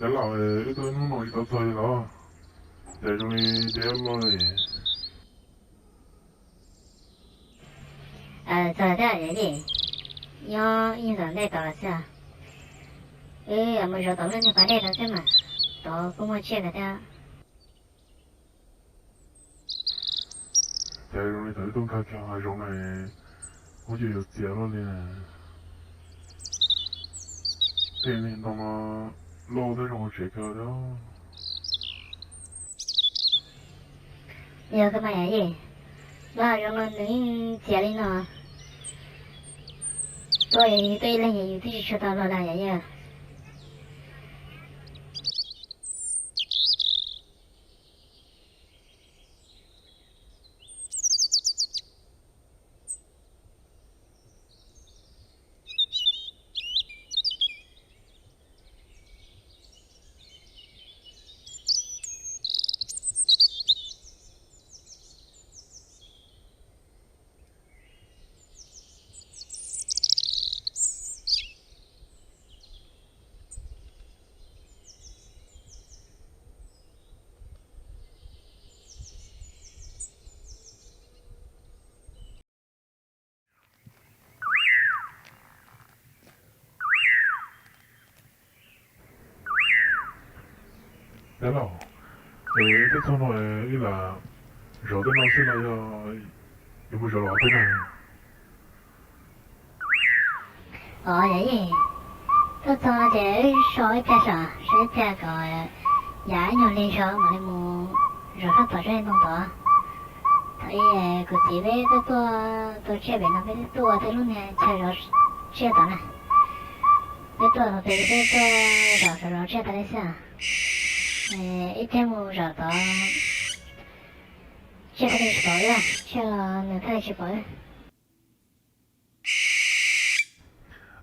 Thế là tôi nó nói tao chơi đó, để cho mình để lo này. giờ ra vậy đi do in dẫn đây tao là sao mà rồi tao lên thì phải đây tao xem mà tao cũng muốn chơi cái đó Để cho mình tới tôi khai khai trong này, có gì được tiền lo này. Thế nên tao mà lo tới trong chuyện cơ đó. giờ cái mày ấy gì ba rồi nó đứng chơi đi nó tôi lên nhà YouTube cho tao lo là vậy Thế là, thế sau này ý là, rồi tới nó sẽ là, yêu bây giờ là thế này. vậy gì tôi cho nó để soi cái sao soi cái giá nhiều lên soi mà lên mua rồi hết tao trên đông đó thấy cái gì vậy tôi chơi bên nó với tôi thấy lúc này chơi rồi chơi đó này với tôi nó thấy tôi rồi chơi đó đấy sao ít thêm một rồi đó chơi cái gì bỏ ra chơi là người ta chơi bỏ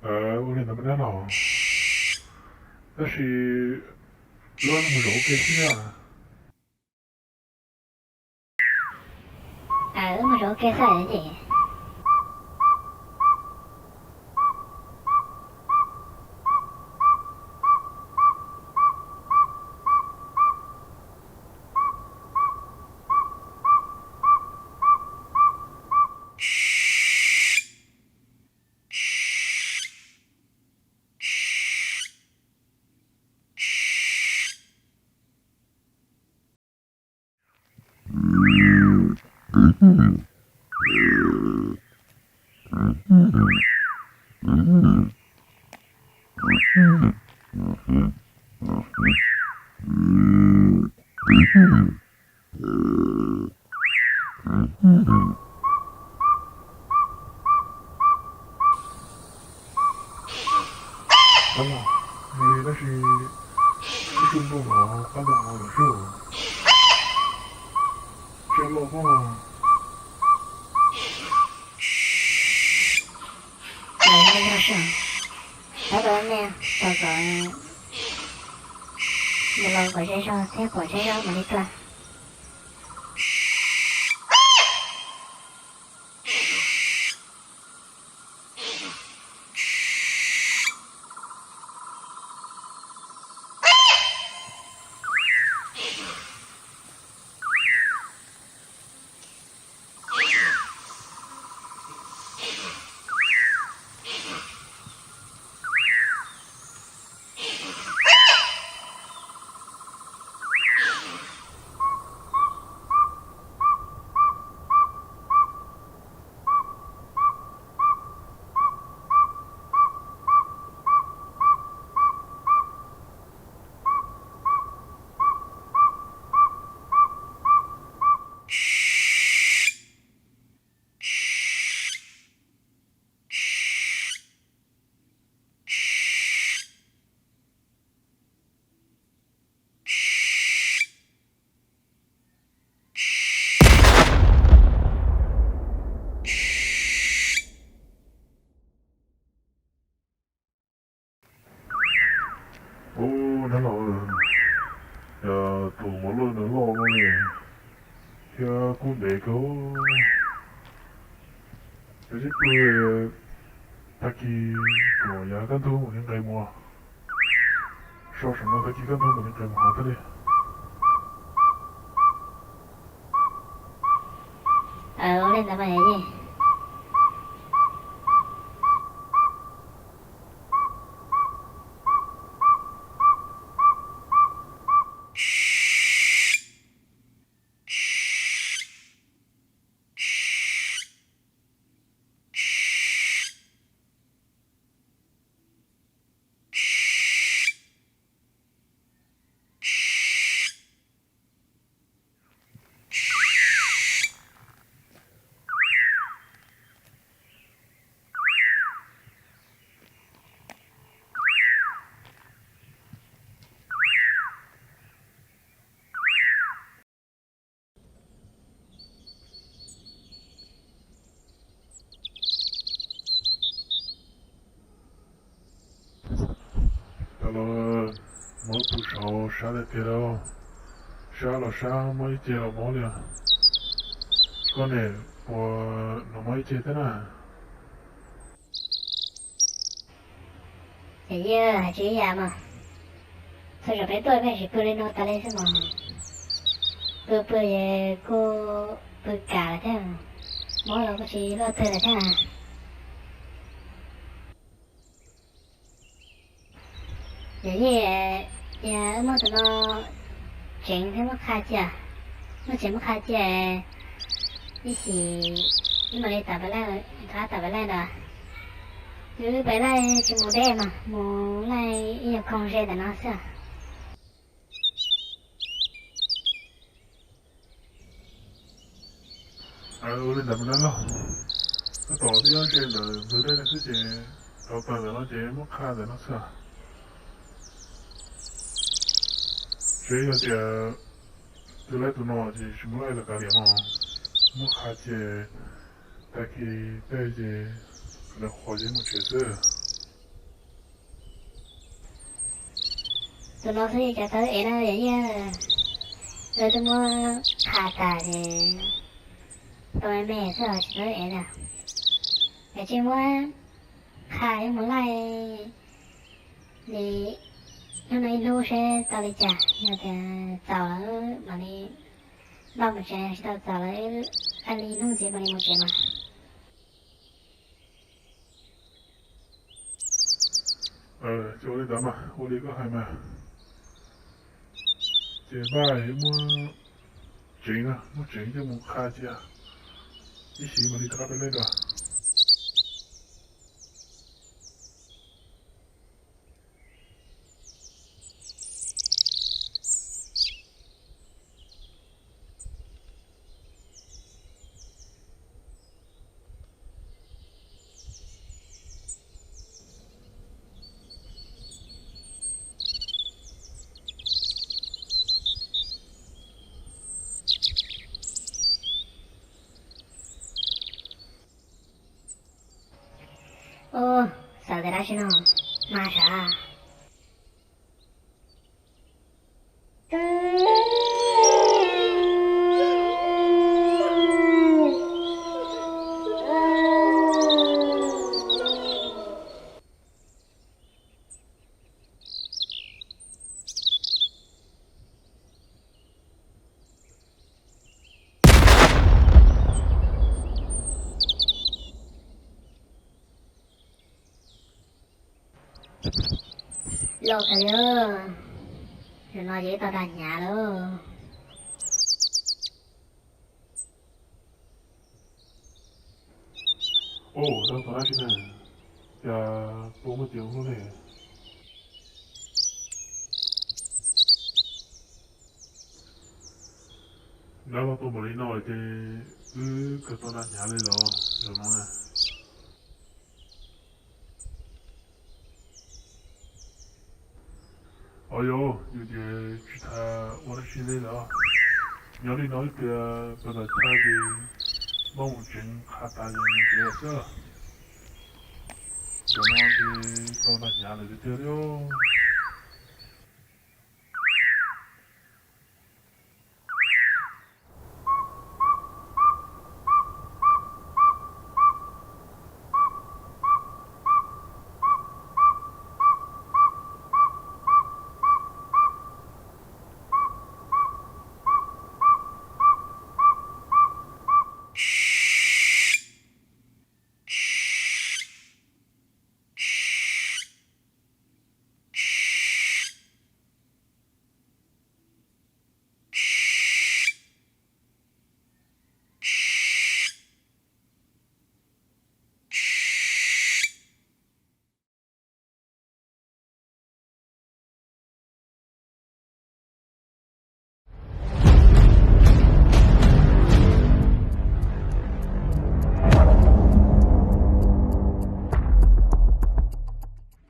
오늘 너무 나나. 다시, 너는 뭐 좋겠냐? mà rồi cái sao vậy gì 달라. 우리 다시, 이 정도가 가다가 쉬어. 잘라봐. này nó sao đó rồi nè tao gọi một lần gọi chơi sao thế gọi chơi sao mà đi qua 오, 달라. 야, 또 뭘로 넣어 보네. 야, 그 내고. 요즘 그, 딱히, 그, 야간 도움 오는 거 뭐. 烧什么？他几个头不能干嘛的嘞？我练怎么爷爷？到了我不烧杀的别了，杀了杀我一接了毛了，可能我那么一接的呢？爷爷还这样嘛？他说被多被是不能弄到的什么？不也不干了的，毛了不是老头了的。爷爷也没得那真他妈卡价，我真不卡价，你是你没得打不来，他打不来的。就是本来就没得嘛，没来也空着的那是。我的怎么来了？那到底要这的，没得的事情，老板在那节目看的那是。这要点，就来到那就什么来了干的嘛？我看见，大概带着，可能花钱没缺少。就老师也叫他哎那爷爷，怎么卡大的？到外面是好几个人的，而且我卡也没来，你有那一路是到你家，有点早了，把你老母亲是到早了，按你弄这把你没接嘛？就我的咱们，我的个还没，这把我整啊，我整就没看见，你信吗？你这边来的？哦，扫在那些呢，马啥？老个了，是那就到大家了。哦，到哪去呢？呀，多么丢了嘞！那我多么的闹的，可到大家来了，什么呢？哎呦，有点去他我的心里了，庙里那个把他他的某人看大人的角色，然后的到大家来的了。